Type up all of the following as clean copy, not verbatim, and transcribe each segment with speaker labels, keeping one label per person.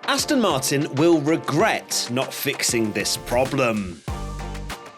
Speaker 1: Aston Martin will regret not fixing this problem.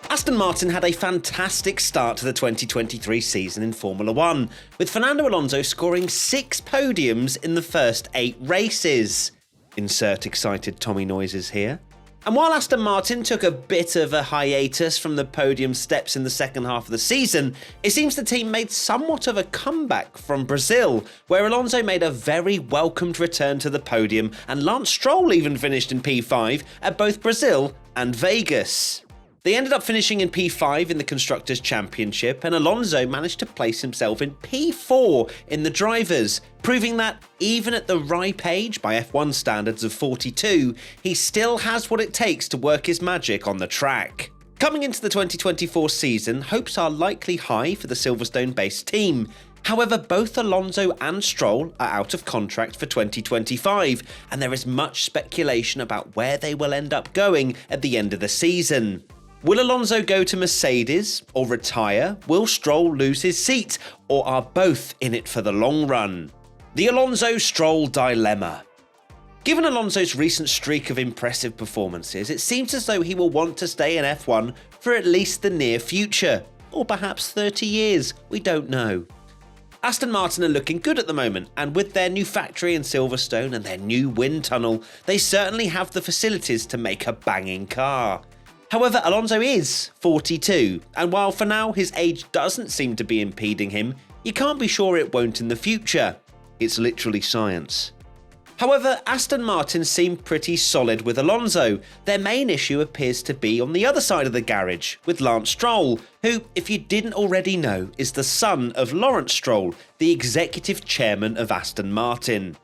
Speaker 1: Aston Martin had a fantastic start to the 2023 season in Formula 1, with Fernando Alonso scoring 6 podiums in the first 8 races. Insert excited Tommy noises here. And while Aston Martin took a bit of a hiatus from the podium steps in the second half of the season, it seems the team made somewhat of a comeback from Brazil, where Alonso made a very welcomed return to the podium, and Lance Stroll even finished in P5 at both Brazil and Vegas. They ended up finishing in P5 in the Constructors' Championship, and Alonso managed to place himself in P4 in the Drivers', proving that even at the ripe age, by F1 standards of 42, he still has what it takes to work his magic on the track. Coming into the 2024 season, hopes are likely high for the Silverstone-based team. However, both Alonso and Stroll are out of contract for 2025, and there is much speculation about where they will end up going at the end of the season. Will Alonso go to Mercedes or retire? Will Stroll lose his seat? Or are both in it for the long run? The Alonso-Stroll dilemma. Given Alonso's recent streak of impressive performances, it seems as though he will want to stay in F1 for at least the near future. Or perhaps 30 years, we don't know. Aston Martin are looking good at the moment, and with their new factory in Silverstone and their new wind tunnel, they certainly have the facilities to make a banging car. However, Alonso is 42, and while for now his age doesn't seem to be impeding him, you can't be sure it won't in the future. It's literally science. However, Aston Martin seem pretty solid with Alonso. Their main issue appears to be on the other side of the garage, with Lance Stroll, who, if you didn't already know, is the son of Lawrence Stroll, the executive chairman of Aston Martin.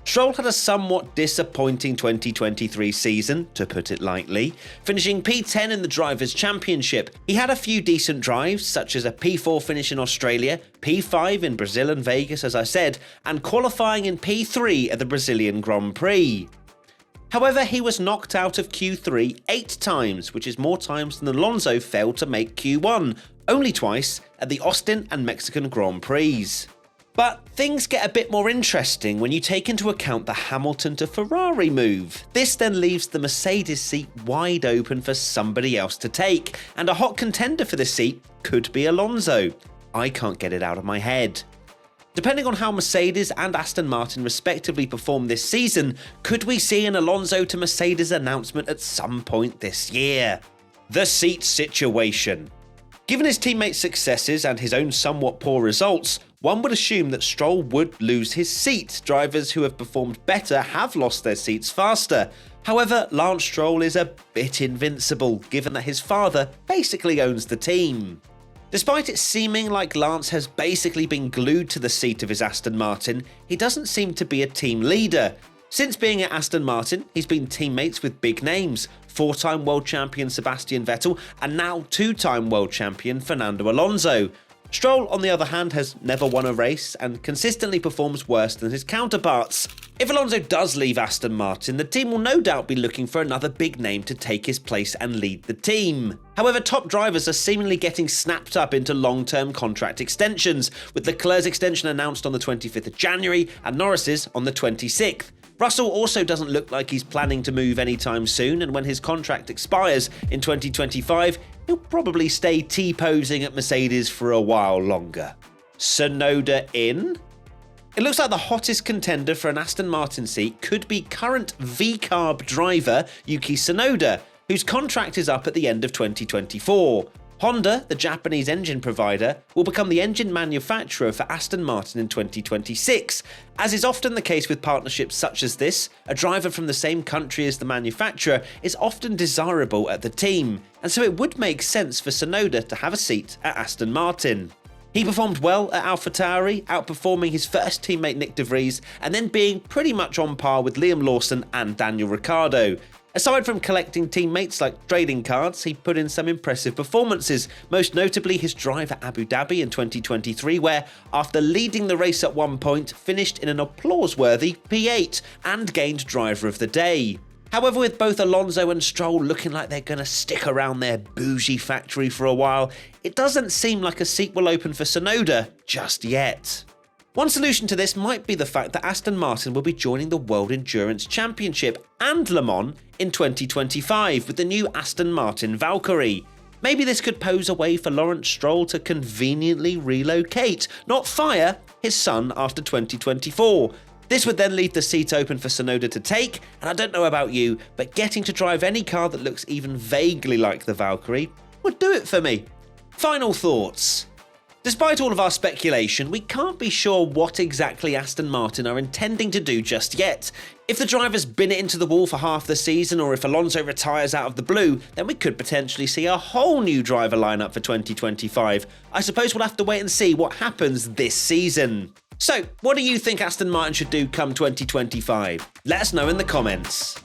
Speaker 1: Stroll had a somewhat disappointing 2023 season, to put it lightly, finishing P10 in the Drivers' Championship. He had a few decent drives, such as a P4 finish in Australia, P5 in Brazil and Vegas as I said, and qualifying in P3 at the Brazilian Grand Prix. However, he was knocked out of Q3 8 times, which is more times than Alonso failed to make Q1, only twice at the Austin and Mexican Grand Prix. But things get a bit more interesting when you take into account the Hamilton to Ferrari move. This then leaves the Mercedes seat wide open for somebody else to take, and a hot contender for the seat could be Alonso. I can't get it out of my head. Depending on how Mercedes and Aston Martin respectively perform this season, could we see an Alonso to Mercedes announcement at some point this year? The seat situation. Given his teammates' successes and his own somewhat poor results, one would assume that Stroll would lose his seat. Drivers who have performed better have lost their seats faster. However, Lance Stroll is a bit invincible, given that his father basically owns the team. Despite it seeming like Lance has basically been glued to the seat of his Aston Martin, he doesn't seem to be a team leader. Since being at Aston Martin, he's been teammates with big names, 4-time world champion Sebastian Vettel and now 2-time world champion Fernando Alonso. Stroll, on the other hand, has never won a race and consistently performs worse than his counterparts. If Alonso does leave Aston Martin, the team will no doubt be looking for another big name to take his place and lead the team. However, top drivers are seemingly getting snapped up into long-term contract extensions, with Leclerc's extension announced on the 25th of January and Norris's on the 26th. Russell also doesn't look like he's planning to move anytime soon, and when his contract expires in 2025, he'll probably stay T-posing at Mercedes for a while longer. Tsunoda in? It looks like the hottest contender for an Aston Martin seat could be current V-Carb driver Yuki Tsunoda, whose contract is up at the end of 2024. Honda, the Japanese engine provider, will become the engine manufacturer for Aston Martin in 2026. As is often the case with partnerships such as this, a driver from the same country as the manufacturer is often desirable at the team, and so it would make sense for Tsunoda to have a seat at Aston Martin. He performed well at AlphaTauri, outperforming his first teammate Nick de Vries, and then being pretty much on par with Liam Lawson and Daniel Ricciardo. Aside from collecting teammates like trading cards, he put in some impressive performances, most notably his drive at Abu Dhabi in 2023, where, after leading the race at one point, finished in an applause-worthy P8 and gained Driver of the Day. However, with both Alonso and Stroll looking like they're going to stick around their bougie factory for a while, it doesn't seem like a seat will open for Tsunoda just yet. One solution to this might be the fact that Aston Martin will be joining the World Endurance Championship and Le Mans in 2025 with the new Aston Martin Valkyrie. Maybe this could pose a way for Lawrence Stroll to conveniently relocate, not fire, his son after 2024. This would then leave the seat open for Tsunoda to take, and I don't know about you, but getting to drive any car that looks even vaguely like the Valkyrie would do it for me. Final thoughts. Despite all of our speculation, we can't be sure what exactly Aston Martin are intending to do just yet. If the driver's bin it into the wall for half the season, or if Alonso retires out of the blue, then we could potentially see a whole new driver lineup for 2025. I suppose we'll have to wait and see what happens this season. So, what do you think Aston Martin should do come 2025? Let us know in the comments.